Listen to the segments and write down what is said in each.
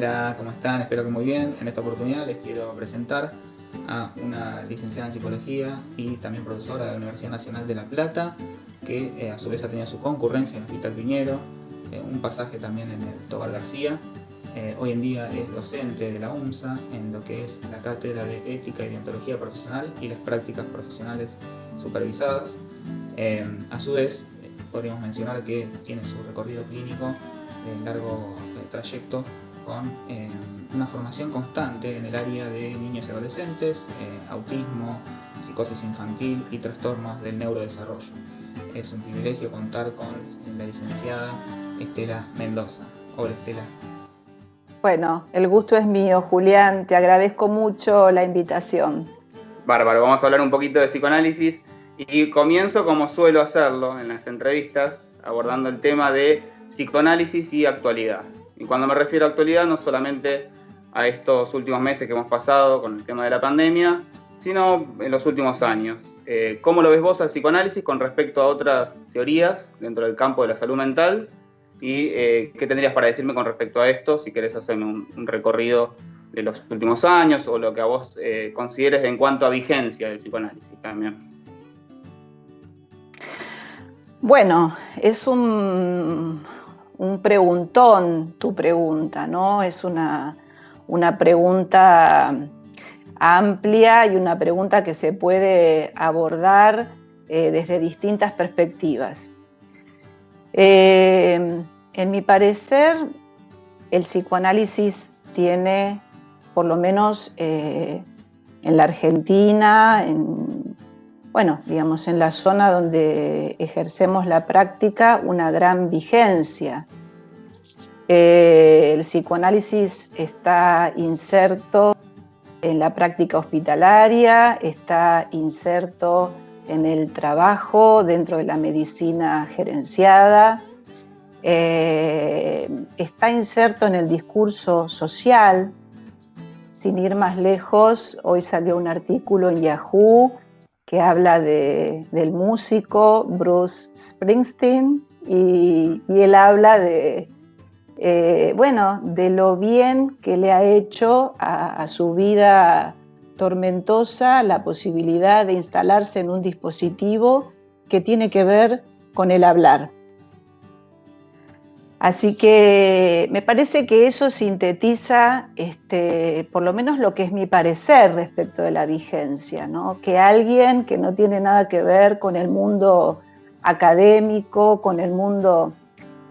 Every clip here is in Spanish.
Hola, ¿cómo están? Espero que muy bien. En esta oportunidad les quiero presentar a una licenciada en Psicología y también profesora de la Universidad Nacional de La Plata, que a su vez ha tenido su concurrencia en el Hospital Piñero, un pasaje también en el Tobar García. Hoy en día es docente de la UMSA en lo que es la Cátedra de Ética y Deontología Profesional y las prácticas profesionales supervisadas. A su vez, podríamos mencionar que tiene su recorrido clínico de largo trayecto con una formación constante en el área de niños y adolescentes, autismo, psicosis infantil y trastornos del neurodesarrollo. Es un privilegio contar con la licenciada Estela Mendoza. Hola, Estela. Bueno, el gusto es mío, Julián. Te agradezco mucho la invitación. Bárbaro, vamos a hablar un poquito de psicoanálisis y comienzo como suelo hacerlo en las entrevistas, abordando el tema de psicoanálisis y actualidad. Y cuando me refiero a actualidad, no solamente a estos últimos meses que hemos pasado con el tema de la pandemia, sino en los últimos años. ¿Cómo lo ves vos al psicoanálisis con respecto a otras teorías dentro del campo de la salud mental? ¿Y qué tendrías para decirme con respecto a esto? Si querés hacerme un recorrido de los últimos años o lo que a vos consideres en cuanto a vigencia del psicoanálisis también. Bueno, es un preguntón tu pregunta, ¿no? Es una pregunta amplia y una pregunta que se puede abordar desde distintas perspectivas. En mi parecer, el psicoanálisis tiene, por lo menos en la Argentina, digamos, en la zona donde ejercemos la práctica, una gran vigencia. El psicoanálisis está inserto en la práctica hospitalaria, está inserto en el trabajo dentro de la medicina gerenciada, está inserto en el discurso social. Sin ir más lejos, hoy salió un artículo en Yahoo que habla del músico Bruce Springsteen y él habla de lo bien que le ha hecho a su vida tormentosa la posibilidad de instalarse en un dispositivo que tiene que ver con el hablar. Así que me parece que eso sintetiza por lo menos lo que es mi parecer respecto de la vigencia, ¿no? Que alguien que no tiene nada que ver con el mundo académico, con el mundo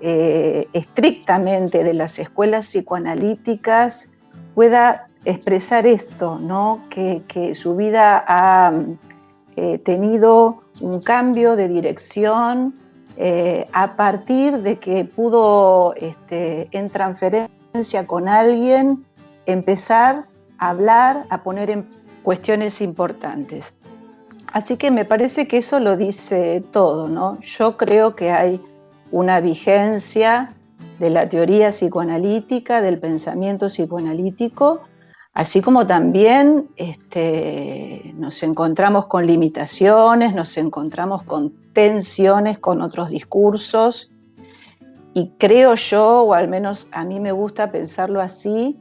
estrictamente de las escuelas psicoanalíticas, pueda expresar esto, ¿no? Que su vida ha tenido un cambio de dirección a partir de que pudo, en transferencia con alguien, empezar a hablar, a poner en cuestiones importantes. Así que me parece que eso lo dice todo, ¿no? Yo creo que hay una vigencia de la teoría psicoanalítica, del pensamiento psicoanalítico, así como también nos encontramos con limitaciones, nos encontramos con tensiones con otros discursos, y creo yo, o al menos a mí me gusta pensarlo así,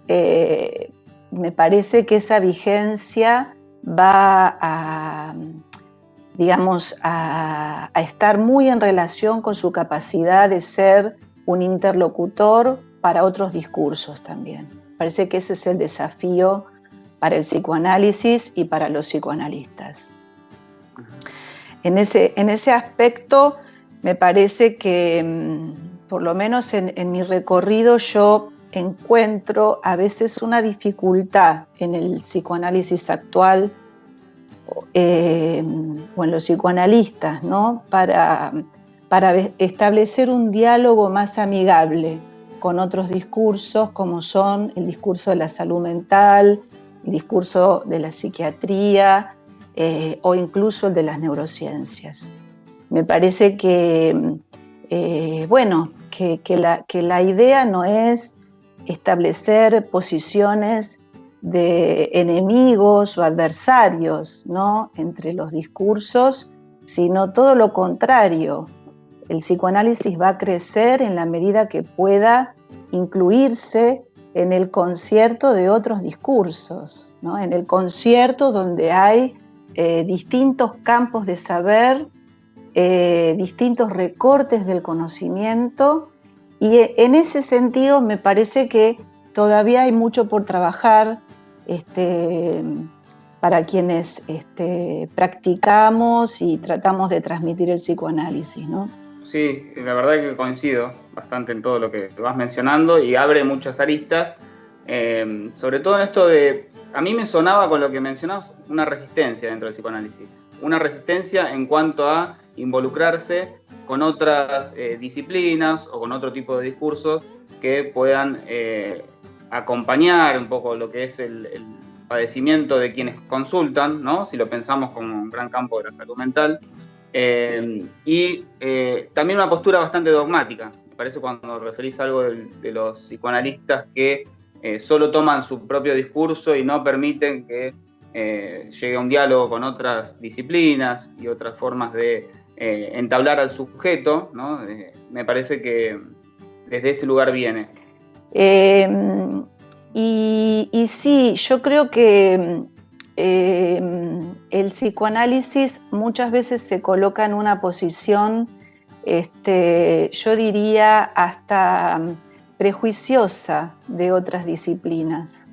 me parece que esa vigencia va a estar muy en relación con su capacidad de ser un interlocutor para otros discursos también. Parece que ese es el desafío para el psicoanálisis y para los psicoanalistas. En ese aspecto, me parece que, por lo menos en mi recorrido, yo encuentro a veces una dificultad en el psicoanálisis actual o en los psicoanalistas, ¿no? Para establecer un diálogo más amigable con otros discursos, como son el discurso de la salud mental, el discurso de la psiquiatría o incluso el de las neurociencias. Me parece que la idea no es establecer posiciones de enemigos o adversarios, ¿no?, entre los discursos, sino todo lo contrario. El psicoanálisis va a crecer en la medida que pueda incluirse en el concierto de otros discursos, ¿no? En el concierto donde hay distintos campos de saber, distintos recortes del conocimiento, y en ese sentido me parece que todavía hay mucho por trabajar para quienes practicamos y tratamos de transmitir el psicoanálisis, ¿no? Sí, la verdad que coincido bastante en todo lo que vas mencionando y abre muchas aristas, sobre todo en esto de, a mí me sonaba con lo que mencionabas, una resistencia dentro del psicoanálisis, una resistencia en cuanto a involucrarse con otras disciplinas o con otro tipo de discursos que puedan acompañar un poco lo que es el padecimiento de quienes consultan, ¿no? Si lo pensamos como un gran campo de la salud mental. Y también una postura bastante dogmática. Me parece cuando referís algo de los psicoanalistas que solo toman su propio discurso y no permiten que llegue a un diálogo con otras disciplinas y otras formas de entablar al sujeto, ¿no? Me parece que desde ese lugar viene. Y sí, yo creo que el psicoanálisis muchas veces se coloca en una posición, yo diría, hasta prejuiciosa de otras disciplinas,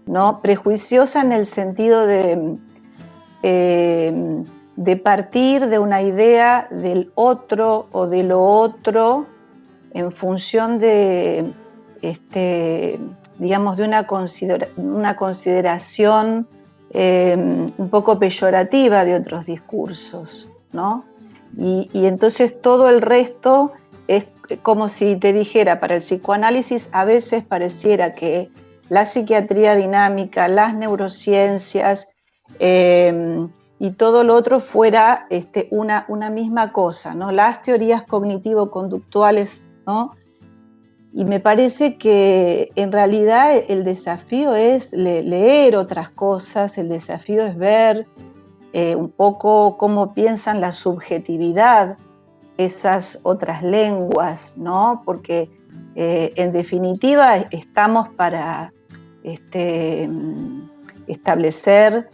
¿no? Prejuiciosa en el sentido de partir de una idea del otro o de lo otro en función de, digamos, de una consideración un poco peyorativa de otros discursos, ¿no? Y entonces todo el resto es como si te dijera, para el psicoanálisis a veces pareciera que la psiquiatría dinámica, las neurociencias y todo lo otro fuera una misma cosa, ¿no? Las teorías cognitivo-conductuales, ¿no? Y me parece que en realidad el desafío es leer otras cosas, el desafío es ver un poco cómo piensan la subjetividad esas otras lenguas, ¿no? Porque en definitiva estamos para establecer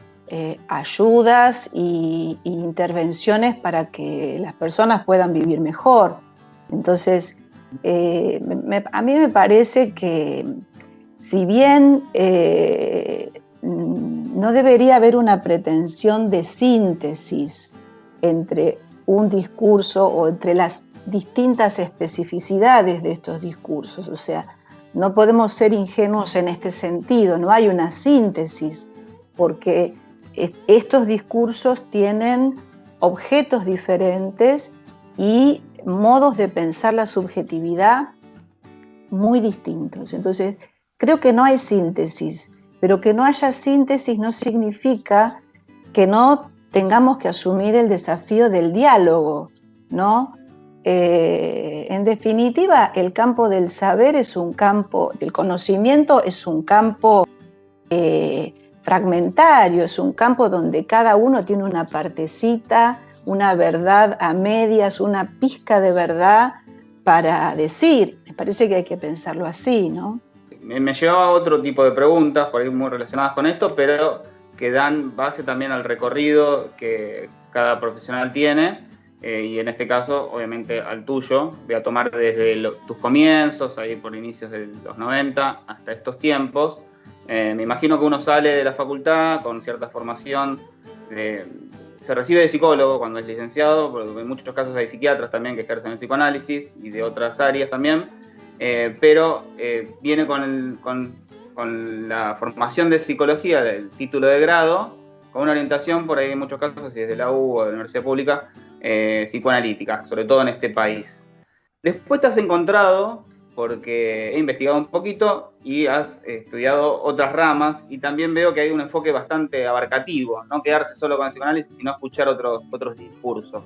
ayudas e intervenciones para que las personas puedan vivir mejor. Entonces, a mí me parece que si bien no debería haber una pretensión de síntesis entre un discurso o entre las distintas especificidades de estos discursos, o sea, no podemos ser ingenuos en este sentido, no hay una síntesis, porque estos discursos tienen objetos diferentes y modos de pensar la subjetividad muy distintos. Entonces, creo que no hay síntesis, pero que no haya síntesis no significa que no tengamos que asumir el desafío del diálogo, ¿no? En definitiva, el campo del saber es un campo, del conocimiento es un campo fragmentario, es un campo donde cada uno tiene una partecita, una verdad a medias, una pizca de verdad para decir. Me parece que hay que pensarlo así, ¿no? Me llevaba a otro tipo de preguntas, por ahí muy relacionadas con esto, pero que dan base también al recorrido que cada profesional tiene, y en este caso, obviamente, al tuyo. Voy a tomar desde tus comienzos, ahí por inicios de los 90, hasta estos tiempos. Me imagino que uno sale de la facultad con cierta formación, se recibe de psicólogo cuando es licenciado, porque en muchos casos hay psiquiatras también que ejercen el psicoanálisis y de otras áreas también, pero viene con la formación de psicología del título de grado, con una orientación por ahí en muchos casos, si es de la U o de la universidad pública, psicoanalítica, sobre todo en este país. Después te has encontrado, porque he investigado un poquito y has estudiado otras ramas, y también veo que hay un enfoque bastante abarcativo, no quedarse solo con el psicoanálisis, sino escuchar otros discursos.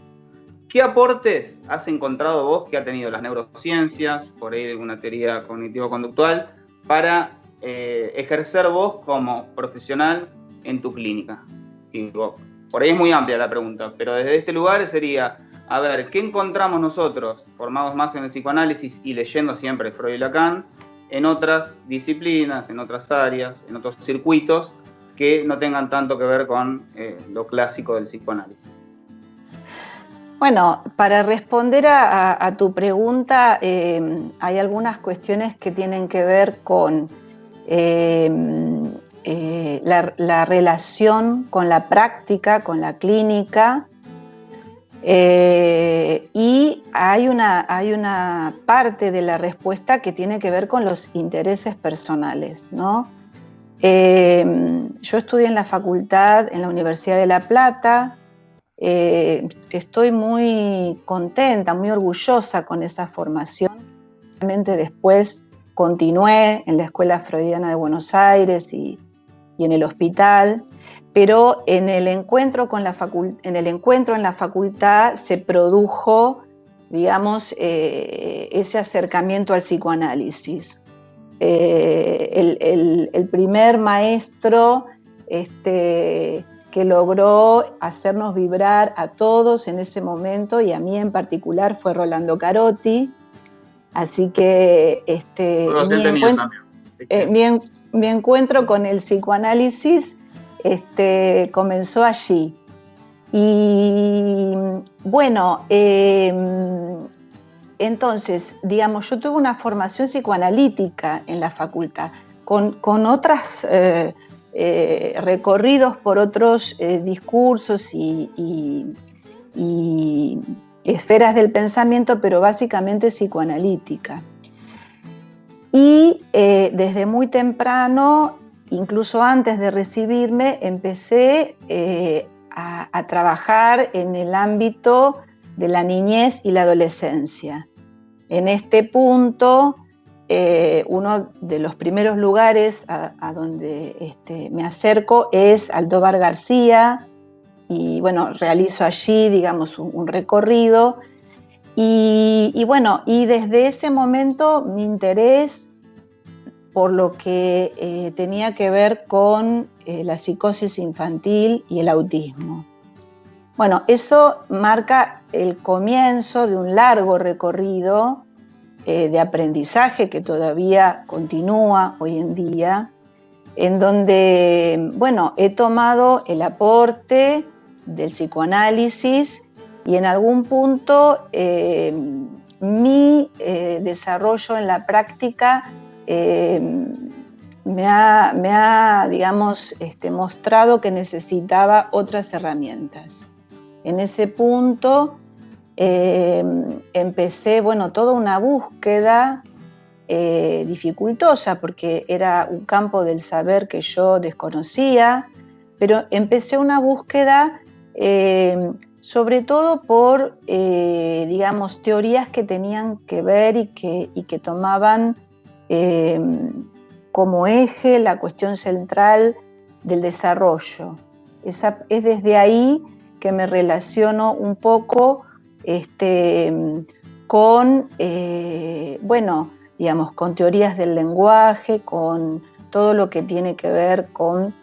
¿Qué aportes has encontrado vos que ha tenido las neurociencias, por ahí una teoría cognitivo-conductual, para ejercer vos como profesional en tu clínica? Y por ahí es muy amplia la pregunta, pero desde este lugar sería, a ver, ¿qué encontramos nosotros, formados más en el psicoanálisis y leyendo siempre Freud y Lacan, en otras disciplinas, en otras áreas, en otros circuitos que no tengan tanto que ver con lo clásico del psicoanálisis. Bueno, para responder a tu pregunta, hay algunas cuestiones que tienen que ver con la relación con la práctica, con la clínica, y hay una parte de la respuesta que tiene que ver con los intereses personales, ¿no? Yo estudié en la facultad, en la Universidad de La Plata. Estoy muy contenta, muy orgullosa con esa formación. Realmente después continué en la Escuela Freudiana de Buenos Aires y en el hospital, pero en el encuentro en la facultad se produjo, digamos, ese acercamiento al psicoanálisis. El primer maestro que logró hacernos vibrar a todos en ese momento, y a mí en particular, fue Rolando Carotti. Así que mi encuentro con el psicoanálisis comenzó allí. Y bueno, entonces, digamos, yo tuve una formación psicoanalítica en la facultad, con otros recorridos por otros discursos y esferas del pensamiento, pero básicamente psicoanalítica. Y desde muy temprano, incluso antes de recibirme, empecé a trabajar en el ámbito de la niñez y la adolescencia. En este punto, uno de los primeros lugares a donde me acerco es al Tobar García, y bueno, realizo allí, digamos, un recorrido. Y bueno, y desde ese momento mi interés por lo que tenía que ver con la psicosis infantil y el autismo. Bueno, eso marca el comienzo de un largo recorrido de aprendizaje que todavía continúa hoy en día, en donde, bueno, he tomado el aporte del psicoanálisis y en algún punto mi desarrollo en la práctica me ha digamos, mostrado que necesitaba otras herramientas. En ese punto empecé, bueno, toda una búsqueda dificultosa, porque era un campo del saber que yo desconocía, pero empecé una búsqueda sobre todo por, digamos, teorías que tenían que ver y que tomaban como eje la cuestión central del desarrollo. Es desde ahí que me relaciono un poco con, bueno, digamos, con teorías del lenguaje, con todo lo que tiene que ver con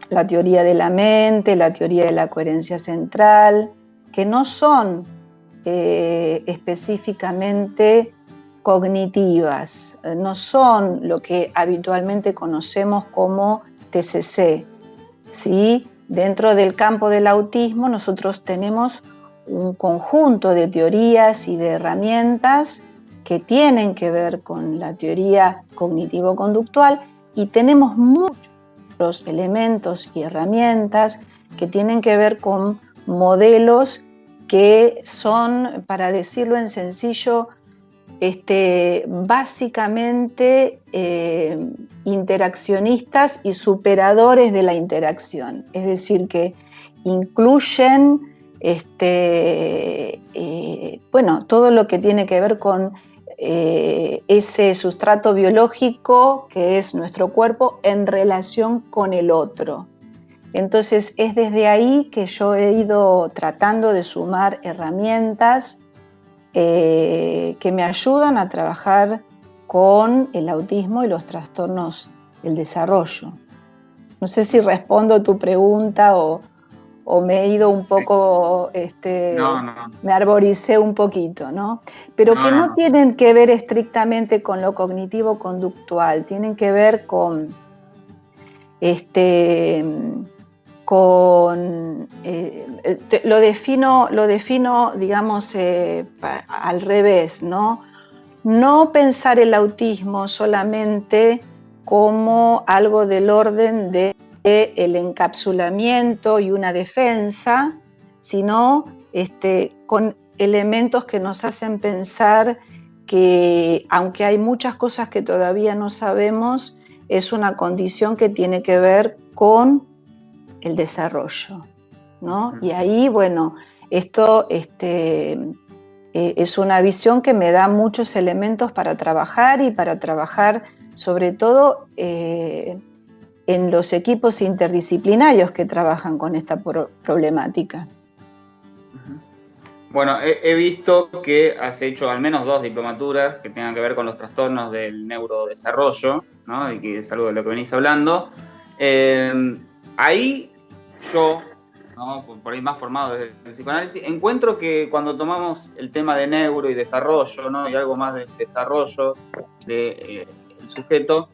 la teoría de la mente, la teoría de la coherencia central, que no son específicamente cognitivas, no son lo que habitualmente conocemos como TCC, ¿sí? Dentro del campo del autismo nosotros tenemos un conjunto de teorías y de herramientas que tienen que ver con la teoría cognitivo-conductual, y tenemos muchos elementos y herramientas que tienen que ver con modelos que son, para decirlo en sencillo, básicamente interaccionistas y superadores de la interacción. Es decir, que incluyen bueno, todo lo que tiene que ver con ese sustrato biológico que es nuestro cuerpo en relación con el otro. Entonces es desde ahí que yo he ido tratando de sumar herramientas que me ayudan a trabajar con el autismo y los trastornos del desarrollo. No sé si respondo tu pregunta o o me he ido un poco, No. me arboricé un poquito, ¿no? Pero que no No. tienen que ver estrictamente con lo cognitivo-conductual, tienen que ver con, lo defino, digamos, al revés, ¿no? No pensar el autismo solamente como algo del orden de el encapsulamiento y una defensa, sino con elementos que nos hacen pensar que, aunque hay muchas cosas que todavía no sabemos, es una condición que tiene que ver con el desarrollo, ¿no? Y ahí, bueno, esto es una visión que me da muchos elementos para trabajar y para trabajar sobre todo en los equipos interdisciplinarios que trabajan con esta problemática. Bueno, he visto que has hecho al menos 2 diplomaturas que tengan que ver con los trastornos del neurodesarrollo, ¿no? Y que es algo de lo que venís hablando. Ahí yo, ¿no? Por ahí más formado desde el psicoanálisis, encuentro que cuando tomamos el tema de neuro y desarrollo, ¿no? Y algo más de desarrollo del sujeto,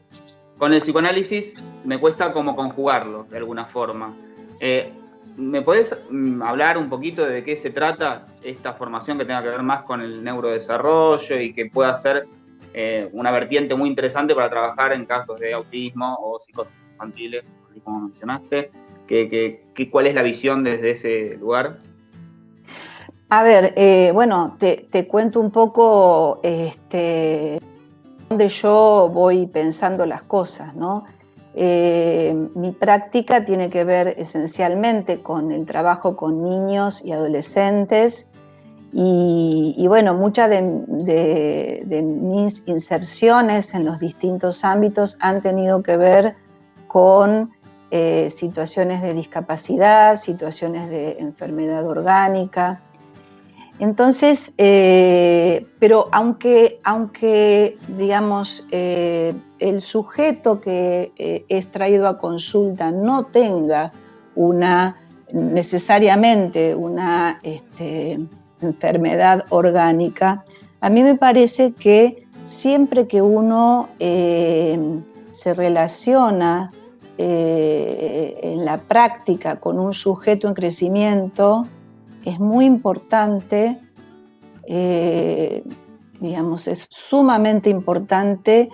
con el psicoanálisis me cuesta como conjugarlo de alguna forma. ¿Me podés hablar un poquito de qué se trata esta formación que tenga que ver más con el neurodesarrollo y que pueda ser una vertiente muy interesante para trabajar en casos de autismo o psicosis infantiles, como mencionaste? ¿Cuál es la visión desde ese lugar? A ver, bueno, te cuento un poco donde yo voy pensando las cosas, ¿no? Mi práctica tiene que ver esencialmente con el trabajo con niños y adolescentes y bueno, muchas de mis inserciones en los distintos ámbitos han tenido que ver con situaciones de discapacidad, situaciones de enfermedad orgánica. Entonces, pero aunque digamos, el sujeto que es traído a consulta no tenga necesariamente una enfermedad orgánica, a mí me parece que siempre que uno se relaciona en la práctica con un sujeto en crecimiento, es muy importante, digamos, es sumamente importante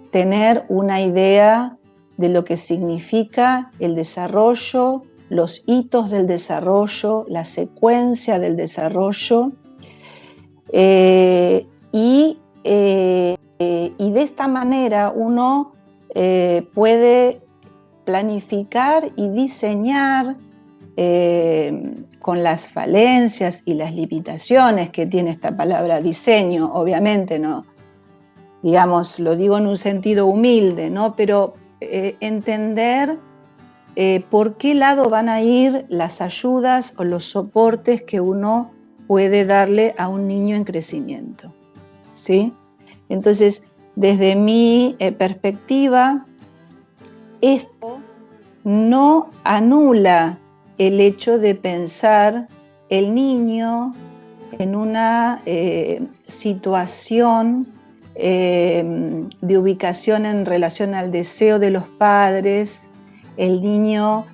tener una idea de lo que significa el desarrollo, los hitos del desarrollo, la secuencia del desarrollo, y de esta manera uno puede planificar y diseñar con las falencias y las limitaciones que tiene esta palabra diseño, obviamente, no, digamos, lo digo en un sentido humilde, ¿no? Pero entender por qué lado van a ir las ayudas o los soportes que uno puede darle a un niño en crecimiento, ¿sí? Entonces, desde mi perspectiva, esto no anula el hecho de pensar el niño en una situación de ubicación en relación al deseo de los padres, el niño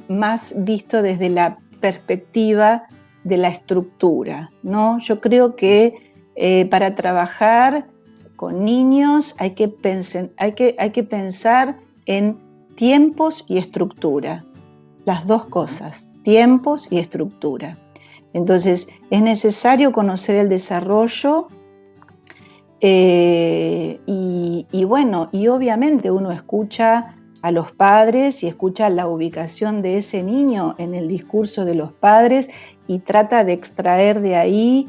más visto desde la perspectiva de la estructura, ¿no? Yo creo que para trabajar con niños hay que pensar en tiempos y estructura, las dos cosas, tiempos y estructura. Entonces, es necesario conocer el desarrollo y bueno, y obviamente uno escucha a los padres y escucha la ubicación de ese niño en el discurso de los padres y trata de extraer de ahí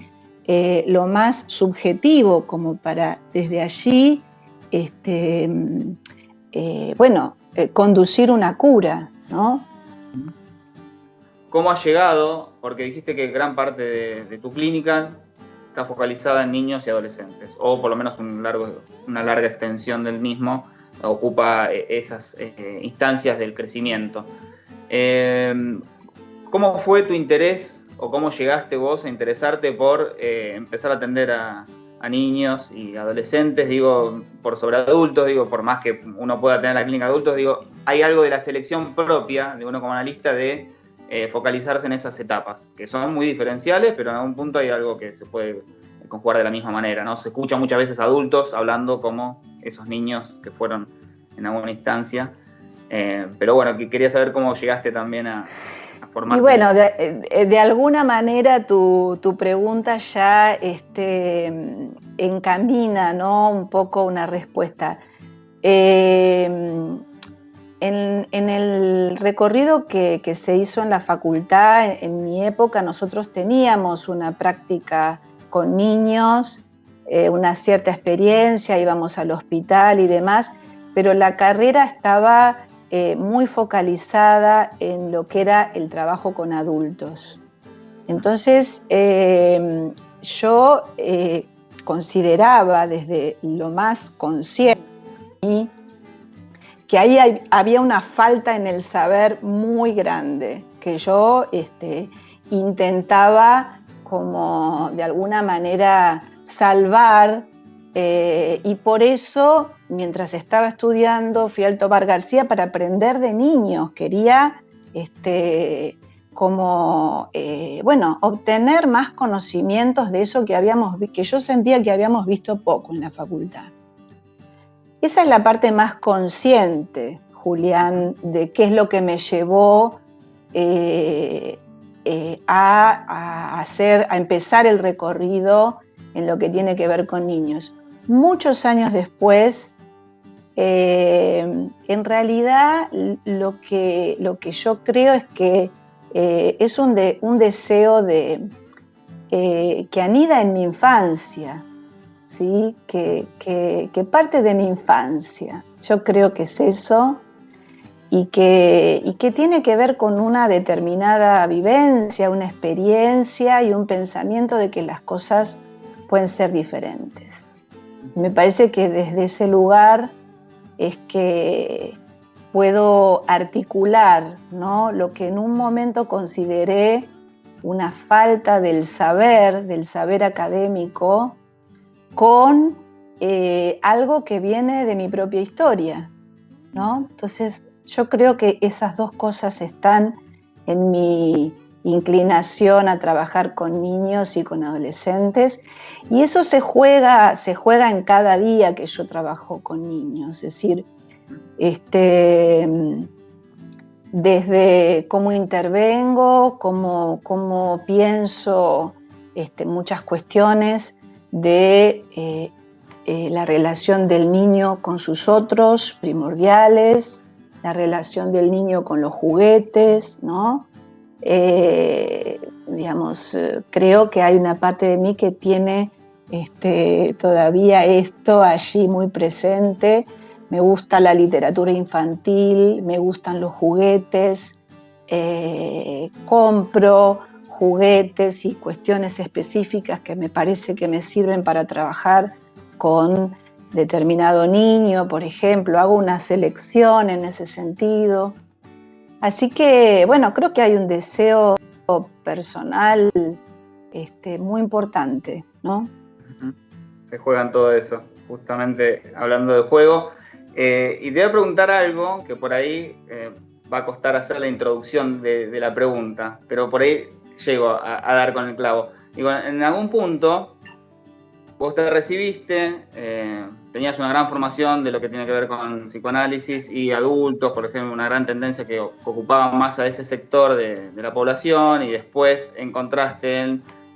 lo más subjetivo como para desde allí conducir una cura, ¿no? ¿Cómo has llegado? Porque dijiste que gran parte de tu clínica está focalizada en niños y adolescentes, o por lo menos una larga extensión del mismo ocupa esas instancias del crecimiento. ¿Cómo fue tu interés o cómo llegaste vos a interesarte por empezar a atender a niños y adolescentes, digo, por sobre adultos, digo, por más que uno pueda tener la clínica de adultos, digo, hay algo de la selección propia de uno como analista de focalizarse en esas etapas, que son muy diferenciales, pero en algún punto hay algo que se puede conjugar de la misma manera, ¿no? Se escucha muchas veces adultos hablando como esos niños que fueron en alguna instancia, pero bueno, quería saber cómo llegaste también a formarte. Y bueno, de alguna manera tu pregunta ya encamina, ¿no? Un poco una respuesta. En el recorrido que se hizo en la facultad, en mi época, nosotros teníamos una práctica con niños, una cierta experiencia, íbamos al hospital y demás, pero la carrera estaba muy focalizada en lo que era el trabajo con adultos. Entonces, yo consideraba desde lo más consciente que ahí había una falta en el saber muy grande, que yo intentaba como de alguna manera salvar, y por eso, mientras estaba estudiando, fui al Tobar García para aprender de niños. Quería obtener más conocimientos de eso que yo sentía que habíamos visto poco en la facultad. Esa es la parte más consciente, Julián, de qué es lo que me llevó a empezar el recorrido en lo que tiene que ver con niños. Muchos años después, en realidad lo que yo creo es que es un deseo que anida en mi infancia, ¿sí? Que parte de mi infancia. Yo creo que es eso, y que tiene que ver con una determinada vivencia, una experiencia y un pensamiento de que las cosas pueden ser diferentes. Me parece que desde ese lugar es que puedo articular, ¿no?, lo que en un momento consideré una falta del saber académico, con algo que viene de mi propia historia, ¿no? Entonces, yo creo que esas dos cosas están en mi inclinación a trabajar con niños y con adolescentes, y eso se juega en cada día que yo trabajo con niños. Es decir, desde cómo intervengo, cómo pienso muchas cuestiones de la relación del niño con sus otros primordiales, la relación del niño con los juguetes, ¿no? Creo que hay una parte de mí que tiene todavía esto allí muy presente. Me gusta la literatura infantil, me gustan los juguetes, compro juguetes y cuestiones específicas que me parece que me sirven para trabajar con determinado niño, por ejemplo, hago una selección en ese sentido. Así que, bueno, creo que hay un deseo personal muy importante, ¿no? Se juegan todo eso, justamente hablando de juego. Y te voy a preguntar algo que por ahí va a costar hacer la introducción de la pregunta, pero por ahí llego a dar con el clavo. Digo, en algún punto vos te recibiste, tenías una gran formación de lo que tiene que ver con psicoanálisis y adultos, por ejemplo, una gran tendencia que ocupaba más a ese sector de la población, y después encontraste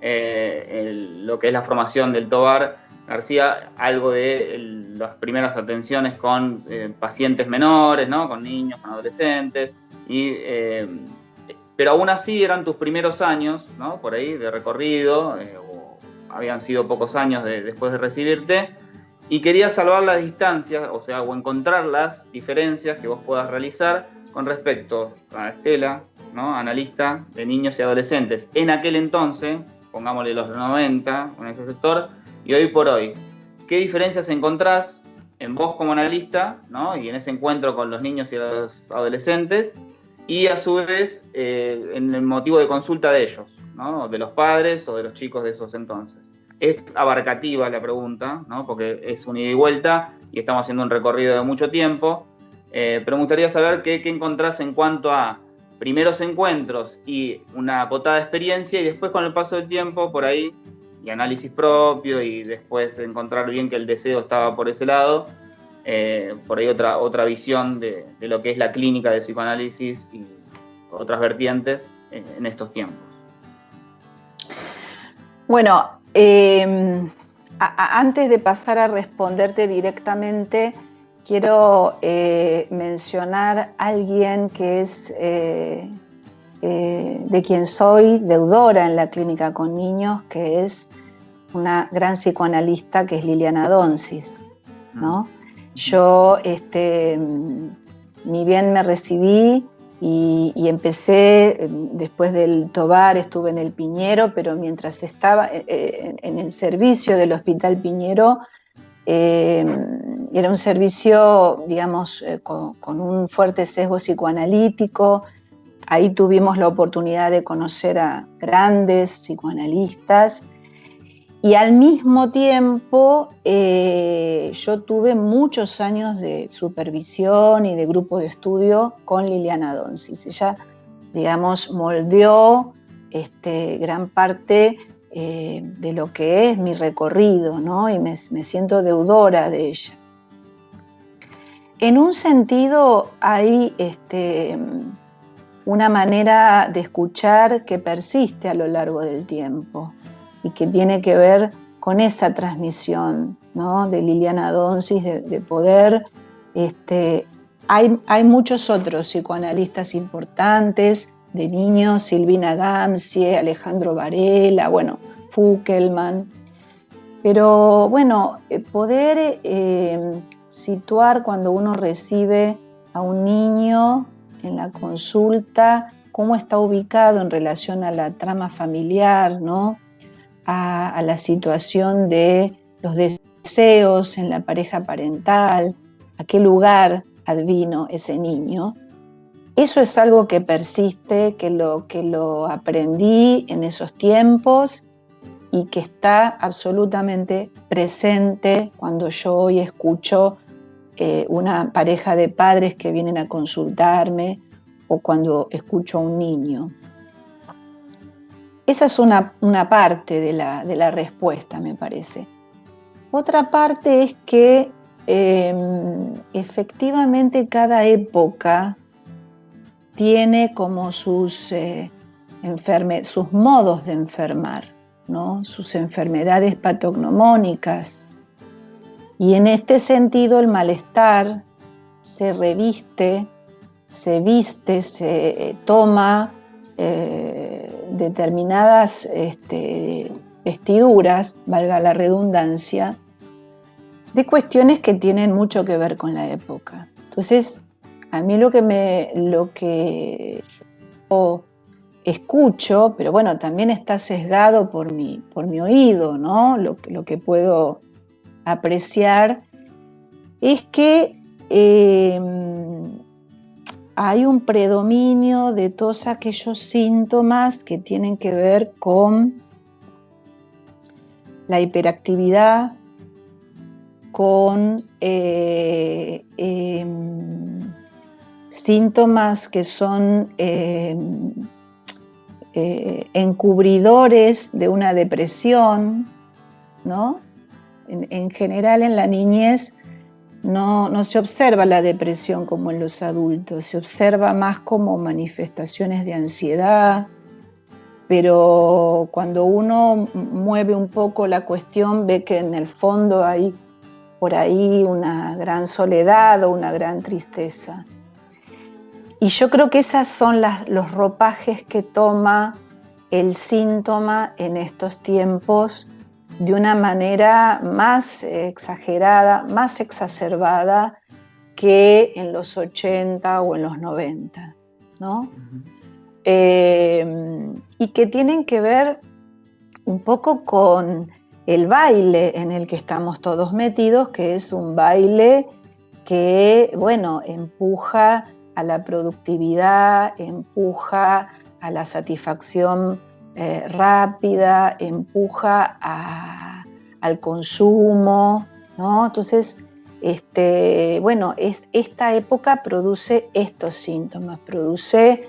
en lo que es la formación del Tobar García algo de las primeras atenciones con pacientes menores, ¿no?, con niños, con adolescentes, pero aún así eran tus primeros años, ¿no?, por ahí de recorrido, habían sido pocos años después de recibirte, y querías salvar las distancias, o encontrar las diferencias que vos puedas realizar con respecto a Estela, ¿no?, analista de niños y adolescentes en aquel entonces, pongámosle los 90, en ese sector, y hoy por hoy. ¿Qué diferencias encontrás en vos como analista, ¿no?, y en ese encuentro con los niños y los adolescentes, y a su vez en el motivo de consulta de ellos, ¿no? De los padres o de los chicos de esos entonces. Es abarcativa la pregunta, ¿no? Porque es un ida y vuelta y estamos haciendo un recorrido de mucho tiempo, pero me gustaría saber qué encontrás en cuanto a primeros encuentros y una acotada experiencia, y después con el paso del tiempo por ahí, y análisis propio, y después encontrar bien que el deseo estaba por ese lado, por ahí otra visión de lo que es la clínica de psicoanálisis y otras vertientes en estos tiempos. Bueno, antes de pasar a responderte directamente, quiero mencionar a alguien que es de quien soy deudora en la clínica con niños, que es una gran psicoanalista, que es Liliana Donzis, ¿no? Yo, ni bien me recibí y empecé, después del Tobar estuve en el Piñero, pero mientras estaba en el servicio del Hospital Piñero, era un servicio, digamos, con un fuerte sesgo psicoanalítico. Ahí tuvimos la oportunidad de conocer a grandes psicoanalistas. Y al mismo tiempo, yo tuve muchos años de supervisión y de grupo de estudio con Liliana Donzis. Ella, digamos, moldeó gran parte de lo que es mi recorrido, ¿no? Y me siento deudora de ella. En un sentido, hay una manera de escuchar que persiste a lo largo del tiempo y que tiene que ver con esa transmisión, ¿no? De Liliana Donzis, de poder. Hay muchos otros psicoanalistas importantes de niños, Silvina Gamsie, Alejandro Varela, bueno, Fuckelman. Pero bueno, poder situar cuando uno recibe a un niño en la consulta, cómo está ubicado en relación a la trama familiar, ¿no? A la situación de los deseos en la pareja parental, a qué lugar advino ese niño. Eso es algo que persiste, que lo aprendí en esos tiempos y que está absolutamente presente cuando yo hoy escucho una pareja de padres que vienen a consultarme o cuando escucho a un niño. Esa es una parte de la respuesta, me parece. Otra parte es que efectivamente cada época tiene como sus modos de enfermar, ¿no? Sus enfermedades patognomónicas. Y en este sentido el malestar se reviste, se viste, se toma determinadas vestiduras, valga la redundancia, de cuestiones que tienen mucho que ver con la época. Entonces, a mí lo que yo escucho, pero bueno, también está sesgado por mi oído, ¿no? Lo que puedo apreciar es que hay un predominio de todos aquellos síntomas que tienen que ver con la hiperactividad, con síntomas que son encubridores de una depresión, ¿no? En general, en la niñez no se observa la depresión como en los adultos, se observa más como manifestaciones de ansiedad, pero cuando uno mueve un poco la cuestión ve que en el fondo hay por ahí una gran soledad o una gran tristeza. Y yo creo que esos son los ropajes que toma el síntoma en estos tiempos de una manera más exagerada, más exacerbada que en los 80 o en los 90, ¿no? Uh-huh. Y que tienen que ver un poco con el baile en el que estamos todos metidos, que es un baile que, bueno, empuja a la productividad, empuja a la satisfacción rápida, empuja al consumo, ¿no? Entonces, bueno, esta época produce estos síntomas, produce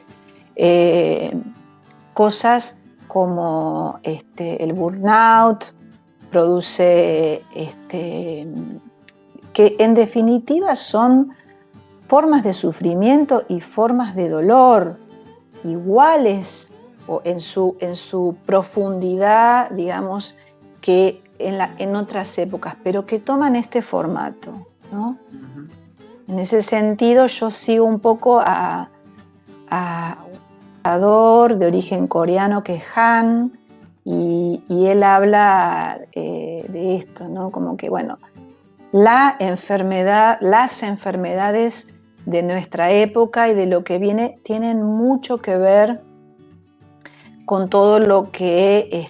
cosas como el burnout, produce que en definitiva son formas de sufrimiento y formas de dolor iguales o en su profundidad, digamos, que en otras épocas, pero que toman este formato, ¿no? Uh-huh. En ese sentido, yo sigo un poco a un autor de origen coreano que es Han, y él habla de esto, ¿no? Como que, bueno, las enfermedades de nuestra época y de lo que viene tienen mucho que ver con todo lo que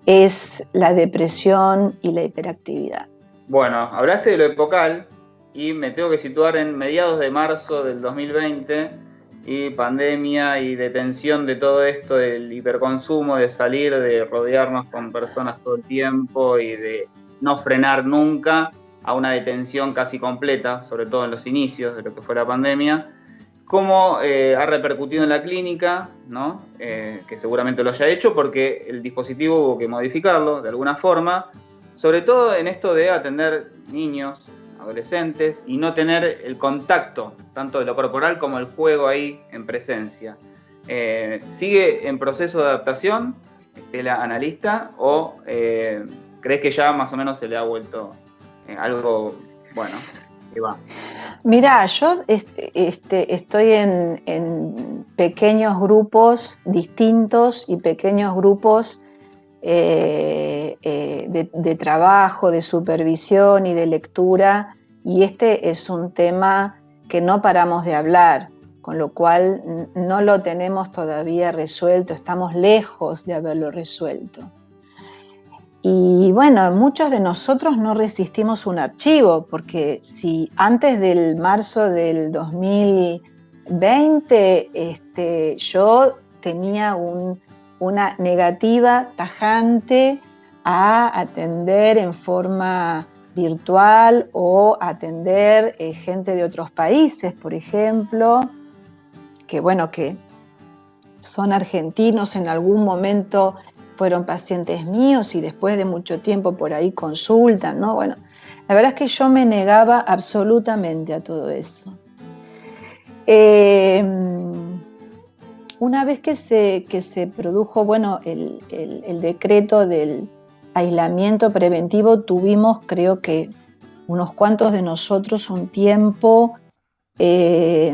es la depresión y la hiperactividad. Bueno, hablaste de lo epocal y me tengo que situar en mediados de marzo del 2020 y pandemia y detención de todo esto del hiperconsumo, de salir, de rodearnos con personas todo el tiempo y de no frenar nunca, a una detención casi completa, sobre todo en los inicios de lo que fue la pandemia. ¿Cómo ha repercutido en la clínica, ¿no? Que seguramente lo haya hecho porque el dispositivo hubo que modificarlo de alguna forma, sobre todo en esto de atender niños, adolescentes y no tener el contacto tanto de lo corporal como el juego ahí en presencia. ¿Sigue en proceso de adaptación la analista o crees que ya más o menos se le ha vuelto algo bueno que va? Mirá, yo estoy en pequeños grupos distintos y pequeños grupos de trabajo, de supervisión y de lectura, y este es un tema que no paramos de hablar, con lo cual no lo tenemos todavía resuelto, estamos lejos de haberlo resuelto. Y bueno, muchos de nosotros no resistimos un archivo, porque si antes del marzo del 2020 yo tenía una negativa tajante a atender en forma virtual o atender gente de otros países, por ejemplo, que bueno, que son argentinos, en algún momento fueron pacientes míos y después de mucho tiempo por ahí consultan, ¿no? Bueno, la verdad es que yo me negaba absolutamente a todo eso. Una vez que se produjo, bueno, el decreto del aislamiento preventivo, tuvimos, creo que unos cuantos de nosotros, un tiempo de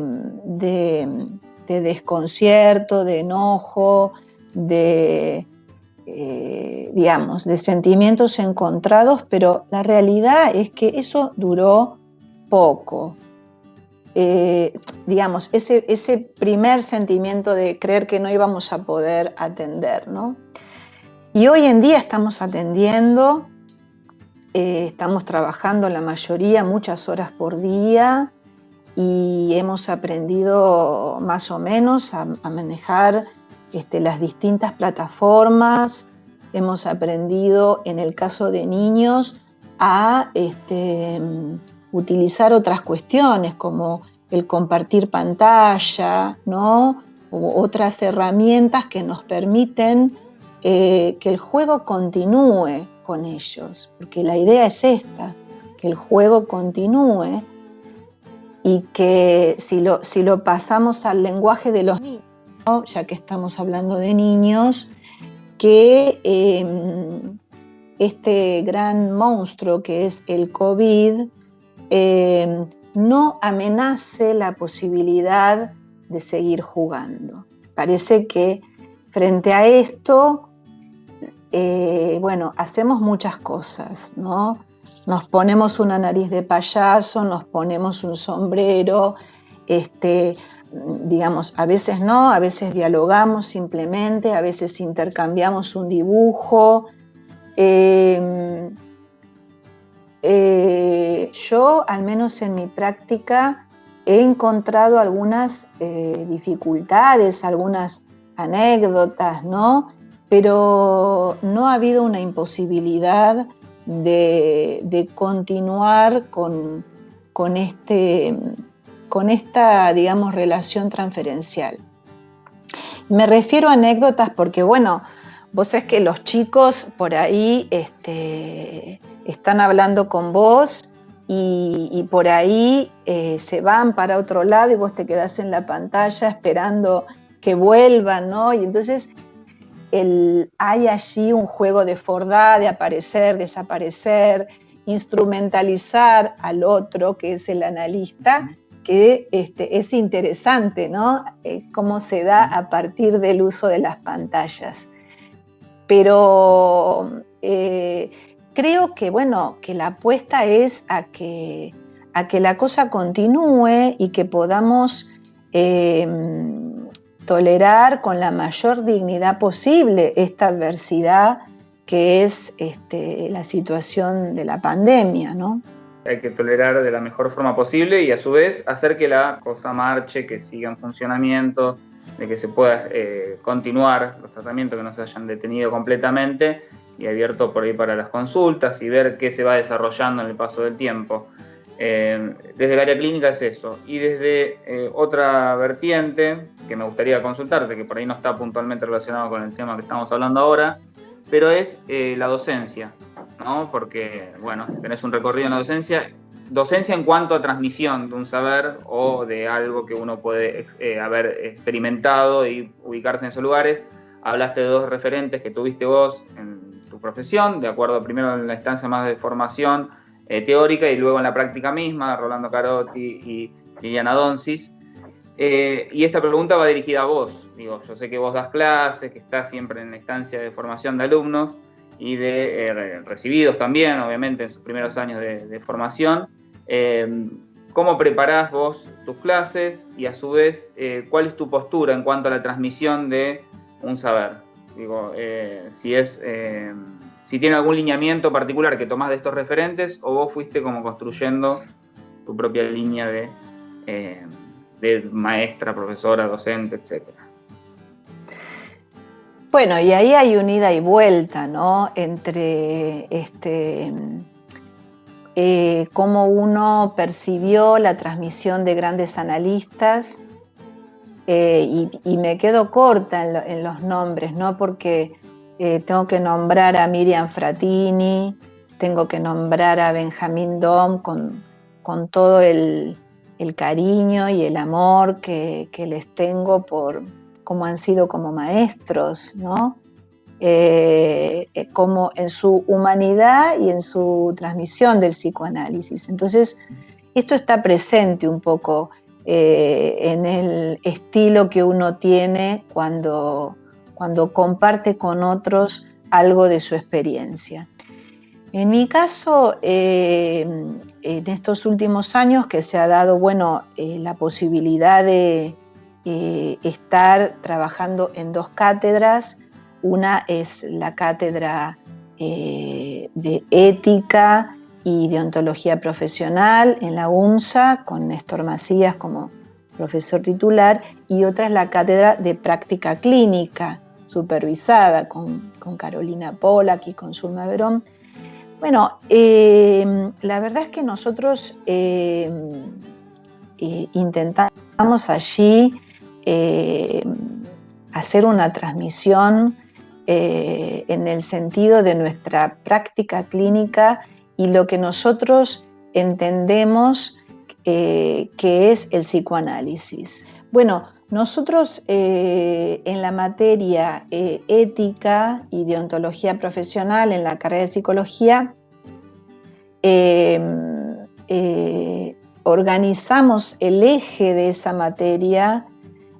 desconcierto, de enojo, digamos, de sentimientos encontrados, pero la realidad es que eso duró poco. Digamos, ese primer sentimiento de creer que no íbamos a poder atender, ¿no? Y hoy en día estamos atendiendo, estamos trabajando la mayoría, muchas horas por día, y hemos aprendido más o menos a manejar las distintas plataformas. Hemos aprendido, en el caso de niños, a utilizar otras cuestiones como el compartir pantalla, ¿no? O otras herramientas que nos permiten que el juego continúe con ellos, porque la idea es esta, que el juego continúe y que si lo pasamos al lenguaje de los niños, ¿no? Ya que estamos hablando de niños, que este gran monstruo que es el COVID no amenace la posibilidad de seguir jugando. Parece que frente a esto, bueno, hacemos muchas cosas, ¿no? Nos ponemos una nariz de payaso, nos ponemos un sombrero, digamos, a veces no, a veces dialogamos simplemente, a veces intercambiamos un dibujo. Yo, al menos en mi práctica, he encontrado algunas dificultades, algunas anécdotas, ¿no? Pero no ha habido una imposibilidad de continuar con esta, digamos, relación transferencial. Me refiero a anécdotas porque, bueno, vos sabés que los chicos por ahí están hablando con vos y por ahí se van para otro lado y vos te quedás en la pantalla esperando que vuelvan, ¿no? Y entonces hay allí un juego de fordá, de aparecer, desaparecer, instrumentalizar al otro, que es el analista, que es interesante, ¿no? Cómo se da a partir del uso de las pantallas. Pero creo que, bueno, que la apuesta es a que la cosa continúe y que podamos tolerar con la mayor dignidad posible esta adversidad que es la situación de la pandemia, ¿no? Hay que tolerar de la mejor forma posible y a su vez hacer que la cosa marche, que siga en funcionamiento, de que se pueda continuar los tratamientos, que no se hayan detenido completamente y abierto por ahí para las consultas y ver qué se va desarrollando en el paso del tiempo. Desde el área clínica es eso. Y desde otra vertiente que me gustaría consultarte, que por ahí no está puntualmente relacionado con el tema que estamos hablando ahora, pero es la docencia, ¿no? Porque, bueno, tenés un recorrido en la docencia en cuanto a transmisión de un saber o de algo que uno puede haber experimentado y ubicarse en esos lugares. Hablaste de dos referentes que tuviste vos en tu profesión, de acuerdo primero en la instancia más de formación teórica y luego en la práctica misma, Rolando Carotti y Liliana Donsis. Y esta pregunta va dirigida a vos. Digo, yo sé que vos das clases, que estás siempre en la instancia de formación de alumnos y de recibidos también, obviamente, en sus primeros años de formación. ¿Cómo preparás vos tus clases y a su vez cuál es tu postura en cuanto a la transmisión de un saber? Digo, si tiene algún lineamiento particular que tomás de estos referentes o vos fuiste como construyendo tu propia línea de maestra, profesora, docente, etcétera. Bueno, y ahí hay un ida y vuelta, ¿no? Entre cómo uno percibió la transmisión de grandes analistas y me quedo corta en los nombres, ¿no? Porque tengo que nombrar a Miriam Frattini, tengo que nombrar a Benjamín Dom con todo el cariño y el amor que les tengo por cómo han sido como maestros, ¿no? Como en su humanidad y en su transmisión del psicoanálisis. Entonces, esto está presente un poco en el estilo que uno tiene cuando comparte con otros algo de su experiencia. En mi caso, en estos últimos años que se ha dado, bueno, la posibilidad de estar trabajando en dos cátedras. Una es la cátedra de ética y de ontología profesional en la UNSA, con Néstor Macías como profesor titular, y otra es la cátedra de práctica clínica supervisada con Carolina Pollack y con Zulma Verón. Bueno, la verdad es que nosotros intentamos allí hacer una transmisión en el sentido de nuestra práctica clínica y lo que nosotros entendemos que es el psicoanálisis. Bueno, nosotros en la materia ética y de ontología profesional en la carrera de psicología organizamos el eje de esa materia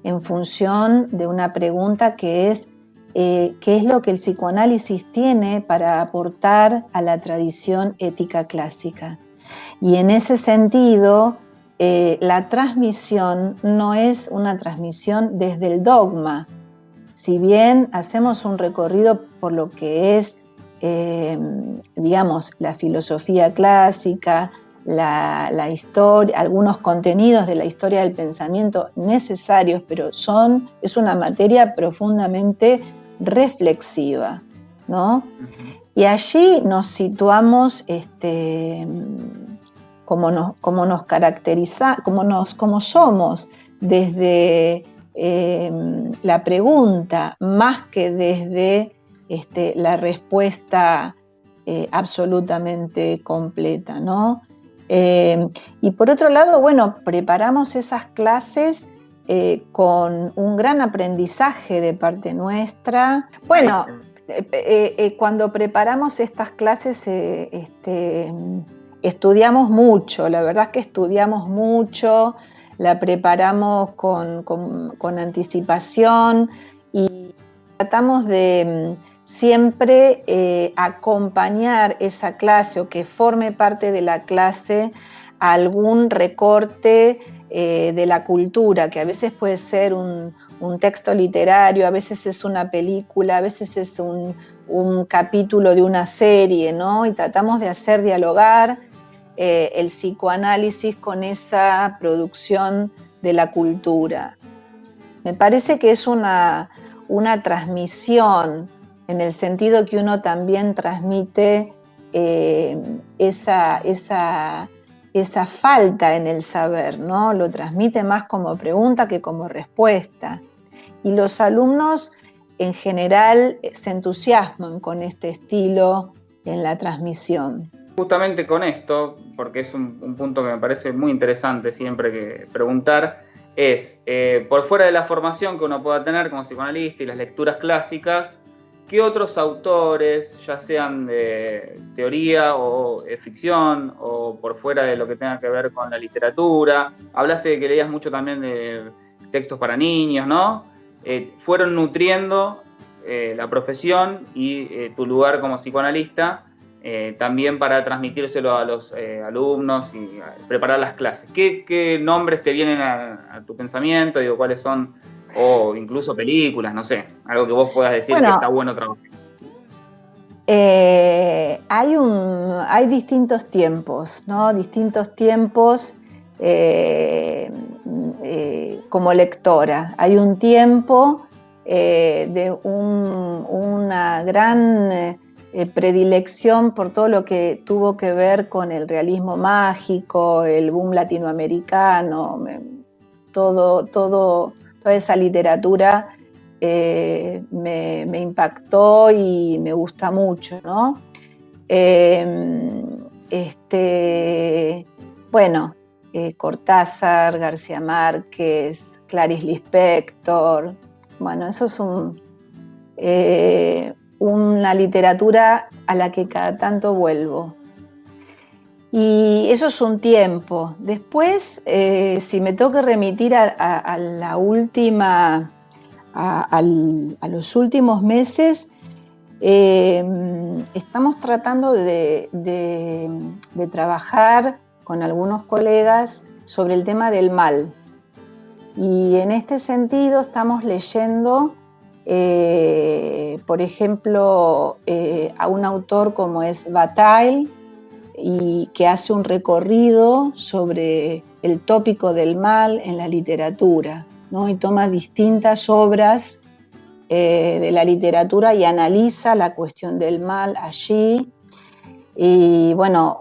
en función de una pregunta que es ¿qué es lo que el psicoanálisis tiene para aportar a la tradición ética clásica? Y en ese sentido, la transmisión no es una transmisión desde el dogma. Si bien hacemos un recorrido por lo que es, digamos, la filosofía clásica, la historia, algunos contenidos de la historia del pensamiento necesarios, pero es una materia profundamente reflexiva, ¿no? Y allí nos situamos como nos caracteriza, como somos desde la pregunta, más que desde la respuesta absolutamente completa, ¿no? Y por otro lado, bueno, preparamos esas clases con un gran aprendizaje de parte nuestra. Bueno, cuando preparamos estas clases estudiamos mucho, la verdad es que estudiamos mucho, la preparamos con anticipación y tratamos de siempre acompañar esa clase o que forme parte de la clase a algún recorte de la cultura, que a veces puede ser un texto literario, a veces es una película, a veces es un capítulo de una serie, ¿no? Y tratamos de hacer dialogar el psicoanálisis con esa producción de la cultura. Me parece que es una transmisión, en el sentido que uno también transmite esa falta en el saber, ¿no? Lo transmite más como pregunta que como respuesta. Y los alumnos en general se entusiasman con este estilo en la transmisión. Justamente con esto, porque es un punto que me parece muy interesante siempre que preguntar, es, por fuera de la formación que uno pueda tener como psicoanalista y las lecturas clásicas, ¿qué otros autores, ya sean de teoría o ficción, o por fuera de lo que tenga que ver con la literatura? Hablaste de que leías mucho también de textos para niños, ¿no? Fueron nutriendo la profesión y tu lugar como psicoanalista, también para transmitírselo a los alumnos y preparar las clases. ¿Qué nombres te vienen a tu pensamiento? Digo, ¿cuáles son? O incluso películas, no sé, algo que vos puedas decir que está bueno trabajar. Hay distintos tiempos, ¿no? Distintos tiempos como lectora. Hay un tiempo de una gran predilección por todo lo que tuvo que ver con el realismo mágico, el boom latinoamericano, toda esa literatura me impactó y me gusta mucho, ¿no? Cortázar, García Márquez, Clarice Lispector, bueno, eso es una literatura a la que cada tanto vuelvo. Y eso es un tiempo. Después, si me tengo que remitir a la última, a los últimos meses, estamos tratando de trabajar con algunos colegas sobre el tema del mal. Y en este sentido estamos leyendo, por ejemplo, a un autor como es Bataille, y que hace un recorrido sobre el tópico del mal en la literatura, ¿no? Y toma distintas obras de la literatura y analiza la cuestión del mal allí. Y bueno,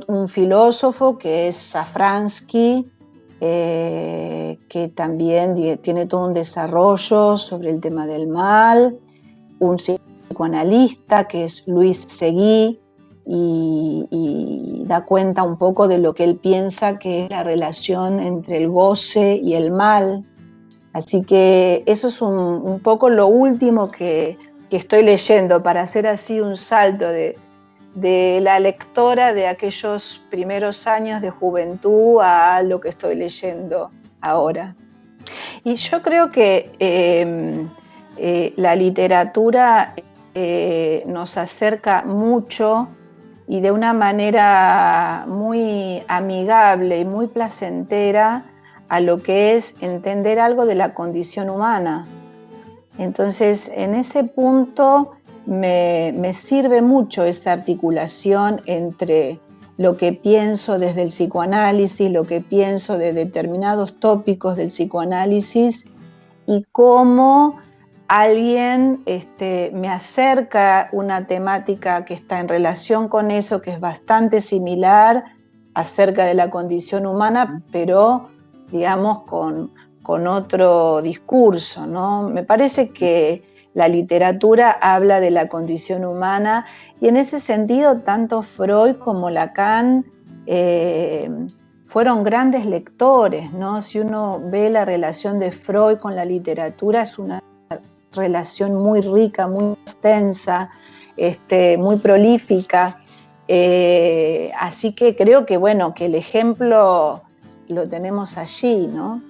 un filósofo que es Safransky, que también tiene todo un desarrollo sobre el tema del mal, un psicoanalista que es Luis Seguí, y da cuenta un poco de lo que él piensa que es la relación entre el goce y el mal. Así que eso es un poco lo último que estoy leyendo, para hacer así un salto de la lectora de aquellos primeros años de juventud a lo que estoy leyendo ahora. Y yo creo que la literatura nos acerca mucho y de una manera muy amigable y muy placentera a lo que es entender algo de la condición humana. Entonces, en ese punto me sirve mucho esta articulación entre lo que pienso desde el psicoanálisis, lo que pienso de determinados tópicos del psicoanálisis y cómo alguien me acerca una temática que está en relación con eso, que es bastante similar acerca de la condición humana, pero digamos con otro discurso, ¿no? Me parece que la literatura habla de la condición humana y en ese sentido tanto Freud como Lacan fueron grandes lectores, ¿no? Si uno ve la relación de Freud con la literatura, es una relación muy rica, muy extensa, muy prolífica. Así que creo que, bueno, que el ejemplo lo tenemos allí, ¿no?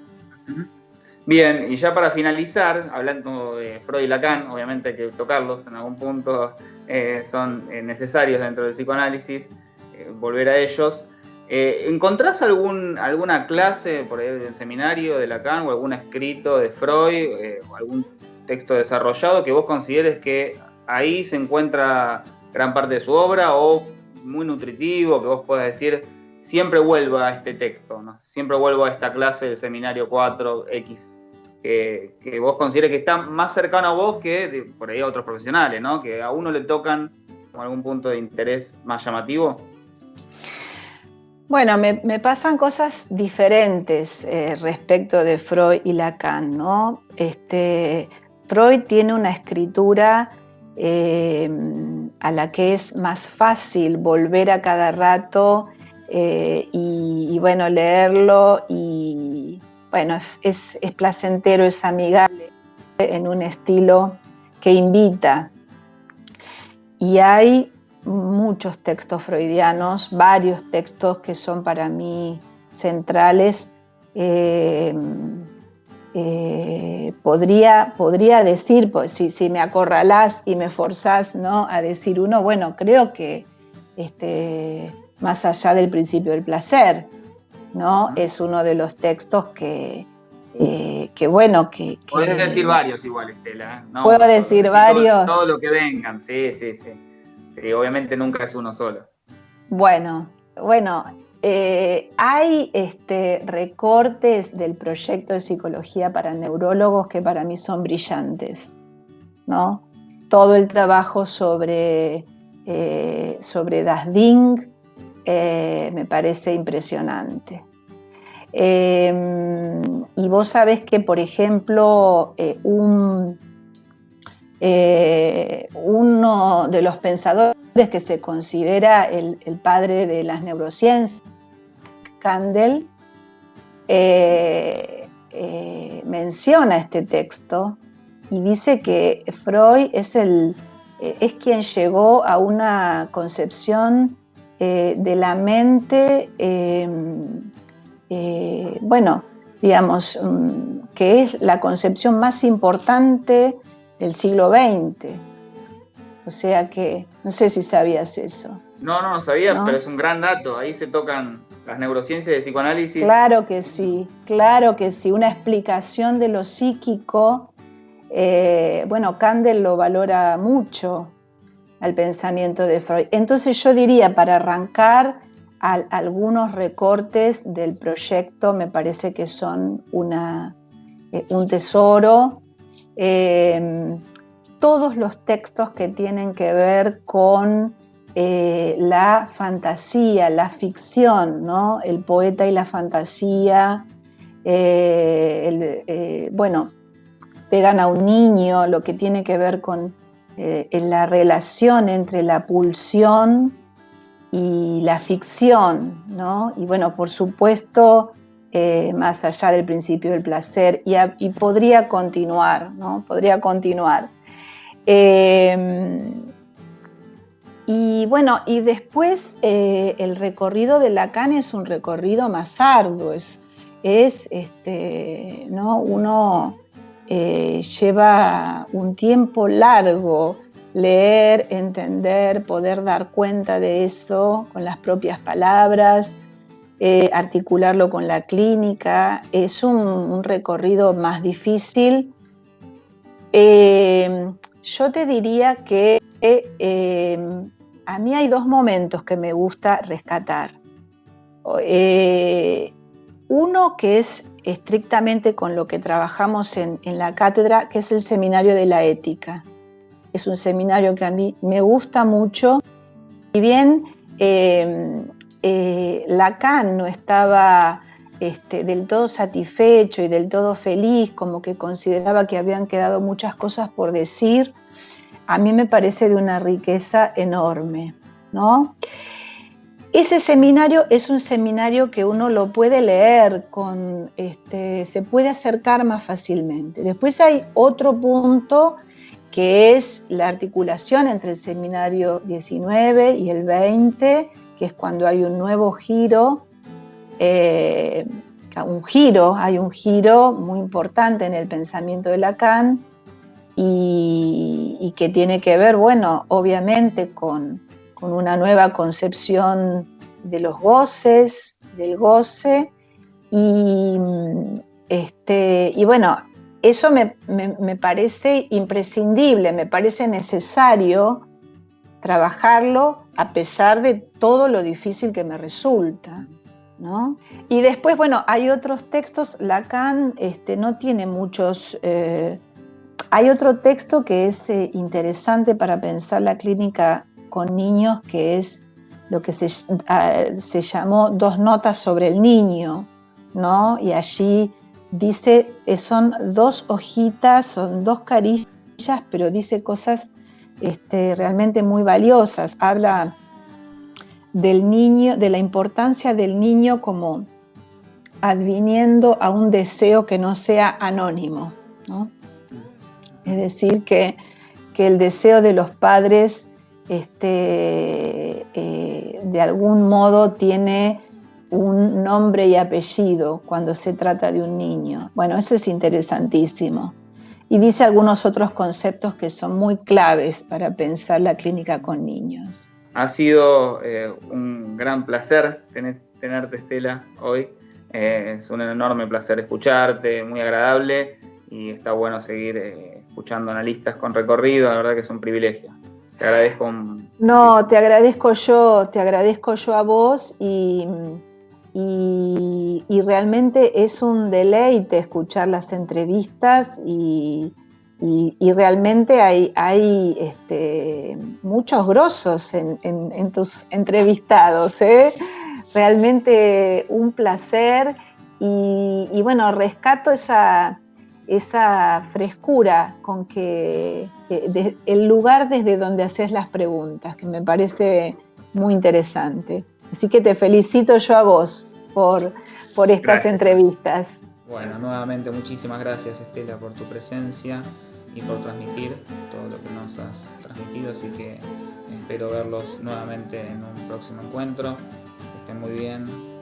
Bien, y ya para finalizar, hablando de Freud y Lacan, obviamente hay que tocarlos en algún punto, son necesarios dentro del psicoanálisis, volver a ellos. ¿Encontrás alguna clase por ahí del seminario de Lacan o algún escrito de Freud o algún texto desarrollado que vos consideres que ahí se encuentra gran parte de su obra o muy nutritivo, que vos puedas decir, siempre vuelvo a este texto, ¿no? Siempre vuelvo a esta clase del seminario 4X, que vos consideres que está más cercano a vos que por ahí a otros profesionales, ¿no? Que a uno le tocan con algún punto de interés más llamativo. Bueno, me pasan cosas diferentes respecto de Freud y Lacan, ¿no? Freud tiene una escritura a la que es más fácil volver a cada rato y bueno, leerlo y bueno, es placentero, es amigable en un estilo que invita. Y hay muchos textos freudianos, varios textos que son para mí centrales. Podría decir, pues, si me acorralás y me forzás, ¿no?, a decir uno, bueno, creo que más allá del principio del placer, ¿no? Es uno de los textos que bueno, que... Podés decir varios igual, Estela, ¿no? ¿Puedo decir varios? Todo lo que vengan, sí. Obviamente nunca es uno solo. Bueno, hay recortes del proyecto de psicología para neurólogos que para mí son brillantes, ¿no? Todo el trabajo sobre Das Ding me parece impresionante. Y vos sabés que, por ejemplo, uno de los pensadores que se considera el padre de las neurociencias, Kandel, menciona este texto y dice que Freud es quien llegó a una concepción de la mente, bueno, digamos, que es la concepción más importante del siglo XX. O sea que, no sé si sabías eso. No sabía, ¿no? Pero es un gran dato. Ahí se tocan las neurociencias de psicoanálisis. Claro que sí. Una explicación de lo psíquico. Bueno, Kandel lo valora mucho al pensamiento de Freud. Entonces yo diría, para arrancar, algunos recortes del proyecto me parece que son un tesoro. Todos los textos que tienen que ver con la fantasía, la ficción, ¿no? El poeta y la fantasía, bueno, pegan a un niño, lo que tiene que ver con la relación entre la pulsión y la ficción, ¿no? Y bueno, por supuesto, más allá del principio del placer, y podría continuar, ¿no? Podría continuar. Y bueno, y después el recorrido de Lacan es un recorrido más arduo, ¿no? Uno lleva un tiempo largo leer, entender, poder dar cuenta de eso con las propias palabras, articularlo con la clínica. Es un recorrido más difícil. Yo te diría que a mí hay dos momentos que me gusta rescatar. Uno que es estrictamente con lo que trabajamos en la cátedra, que es el seminario de la ética. Es un seminario que a mí me gusta mucho. Si bien Lacan no estaba del todo satisfecho y del todo feliz, como que consideraba que habían quedado muchas cosas por decir, a mí me parece de una riqueza enorme, ¿no? Ese seminario es un seminario que uno lo puede leer, se puede acercar más fácilmente. Después hay otro punto que es la articulación entre el seminario 19 y el 20, que es cuando hay un nuevo giro, hay un giro muy importante en el pensamiento de Lacan y que tiene que ver, bueno, obviamente con una nueva concepción de los goces, del goce, y bueno, eso me parece imprescindible, me parece necesario trabajarlo a pesar de todo lo difícil que me resulta, ¿no? Y después, bueno, hay otros textos, Lacan no tiene muchos... hay otro texto que es interesante para pensar la clínica con niños, que es lo que se llamó Dos notas sobre el niño, ¿no? Y allí dice, son dos hojitas, son dos carillas, pero dice cosas realmente muy valiosas. Habla del niño, de la importancia del niño como adviniendo a un deseo que no sea anónimo, ¿no? Es decir, que el deseo de los padres de algún modo tiene un nombre y apellido cuando se trata de un niño. Bueno, eso es interesantísimo. Y dice algunos otros conceptos que son muy claves para pensar la clínica con niños. Ha sido un gran placer tenerte, Estela, hoy. Es un enorme placer escucharte, muy agradable, y está bueno seguir escuchando analistas con recorrido. La verdad que es un privilegio. Te agradezco. No, te agradezco yo a vos, y realmente es un deleite escuchar las entrevistas, y realmente hay muchos grosos en tus entrevistados, ¿eh? Realmente un placer, y bueno, rescato esa frescura con que el lugar desde donde haces las preguntas, que me parece muy interesante. Así que te felicito yo a vos por estas Gracias. entrevistas. Bueno, nuevamente muchísimas gracias, Estela, por tu presencia y por transmitir todo lo que nos has transmitido, así que espero verlos nuevamente en un próximo encuentro. Que estén muy bien.